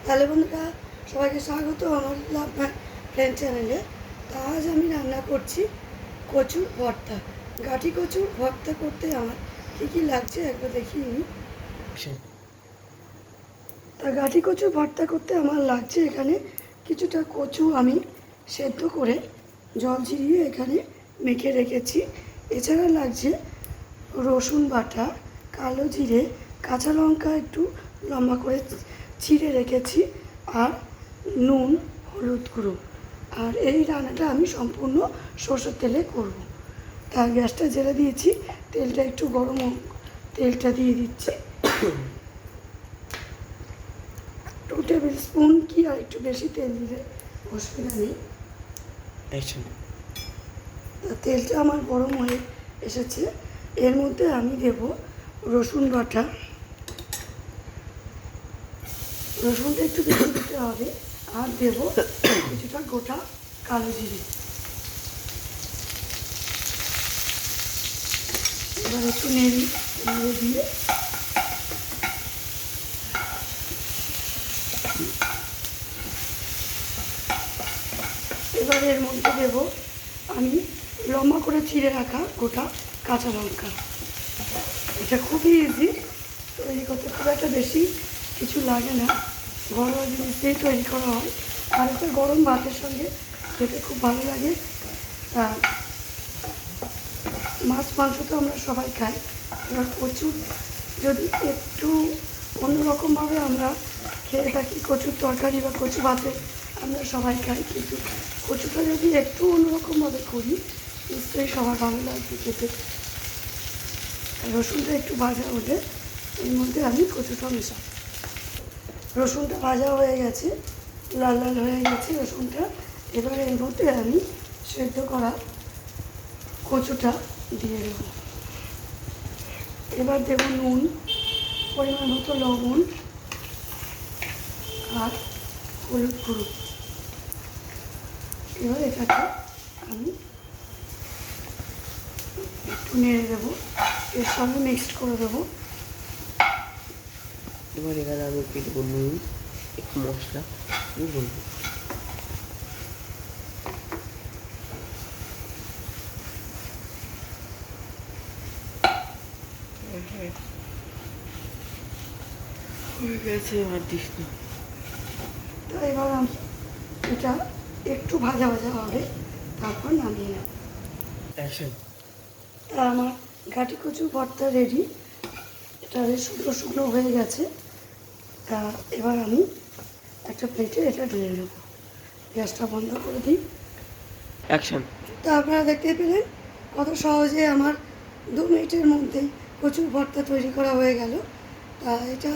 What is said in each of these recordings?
তাহলে বন্ধুরা সবাইকে স্বাগত আমার লাভ মাই ফ্রেন্ড চ্যানেলে। তা আজ আমি রান্না করছি কচুর ভর্তা। গাঠি কচুর ভর্তা করতে আমার কী লাগছে একবার দেখিয়ে নিই। তা গাঠি কচুর ভর্তা করতে আমার লাগছে এখানে কিছুটা কচু আমি সেদ্ধ করে জল ঝরিয়ে এখানে মেখে রেখেছি। এছাড়া লাগছে রসুন বাটা, কালো জিরে, কাঁচা লঙ্কা একটু লম্বা করে চিড়ে রেখেছি, আর নুন, হলুদ গুঁড়ো। আর এই রান্নাটা আমি সম্পূর্ণ সরষের তেলে করব। তা গ্যাসটা জ্বেলে দিয়েছি, তেলটা একটু গরম হোক, তেলটা দিয়ে দিচ্ছি 2 টেবিল স্পুন, কি আর একটু বেশি তেল দিলে অসুবিধা নেই। তেলটা আমার গরম হয়ে এসেছে, এর মধ্যে আমি দেব রসুন বাটা। রসুনটা একটু বেশি দিতে হবে, আর দেব কিছুটা গোটা কালো জিরে। এবার একটু নেড়ে দিয়ে এবার এর মধ্যে দেব আমি লম্বা করে চিড়ে রাখা গোটা কাঁচা লঙ্কা। এটা খুবই ইজি তৈরি করতে, খুব একটা বেশি কিছু লাগে না, ঘরোয়া জিনিস দিয়ে তৈরি করা হয়। আর এটা গরম ভাতের সঙ্গে খেতে খুব ভালো লাগে। মাছ মাংস তো আমরা সবাই খাই, এবার কচু যদি একটু অন্যরকমভাবে আমরা খেয়ে থাকি, কচুর তরকারি বা কচু ভাতে আমরা সবাই খাই, কিন্তু কচুটা যদি একটু অন্যরকমভাবে করি নিশ্চয়ই সবার ভালো লাগবে খেতে। রসুনটা একটু ভাজা হলে এর মধ্যে আমি কচুটা মেশাই। রসুনটা ভাজা হয়ে গেছে, লাল লাল হয়ে গেছে রসুনটা। এবার এর মধ্যে আমি সেদ্ধ করা কচুটা দিয়ে দেব। এবার দেব নুন, পরিমাণ মতো লবণ আর হলুদ গুঁড়ো। এবার এটাকে আমি একটু নেড়ে দেবো, এর সঙ্গে মিক্সড করে দেবো। এবার এখানে আমি একটু দেবো নুন, একটু মশলা বলবো। হয়ে গেছে, আর দিস না। তো এবার আমি এটা একটু ভাজা ভাজা হবে, তারপর নামিয়ে নেব। তা আমার গাঠি কচু ভর্তা রেডি। এটা শুকনো শুকনো হয়ে গেছে। তা এবার আমি একটা প্লেটে এটা ঢেলে নেব। গ্যাসটা বন্ধ করে দিই। তা আপনারা দেখতে পেলেন কত সহজে আমার 2 মিনিটের মধ্যেই কচুর ভর্তা তৈরি করা হয়ে গেল। তা এটা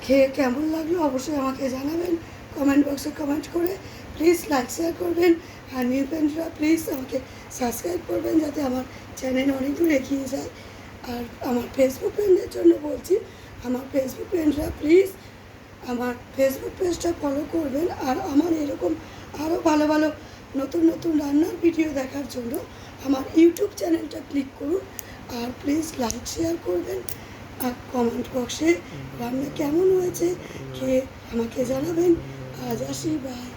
খেয়ে কেমন লাগলো অবশ্যই আমাকে জানাবেন কমেন্ট বক্সে কমেন্ট করে। প্লিজ লাইক শেয়ার করবেন, আর নিউ ফ্রেন্ডরা প্লিজ আমাকে সাবস্ক্রাইব করবেন যাতে আমার চ্যানেল অনেক দূর এগিয়ে যায়। আর আমার ফেসবুক ফ্রেন্ডদের জন্য বলছি, আমার ফেসবুক ফ্রেন্ডরা প্লিজ আমার ফেসবুক পেজটা ফলো করবেন। আর আমার এরকম আরও ভালো ভালো নতুন নতুন রান্নার ভিডিও দেখার জন্য আমার ইউটিউব চ্যানেলটা ক্লিক করুন। আর প্লিজ লাইক শেয়ার করবেন, আর কমেন্ট বক্সে রান্না কেমন হয়েছে খেয়ে আমাকে জানাবেন। আজ আসি, বাই।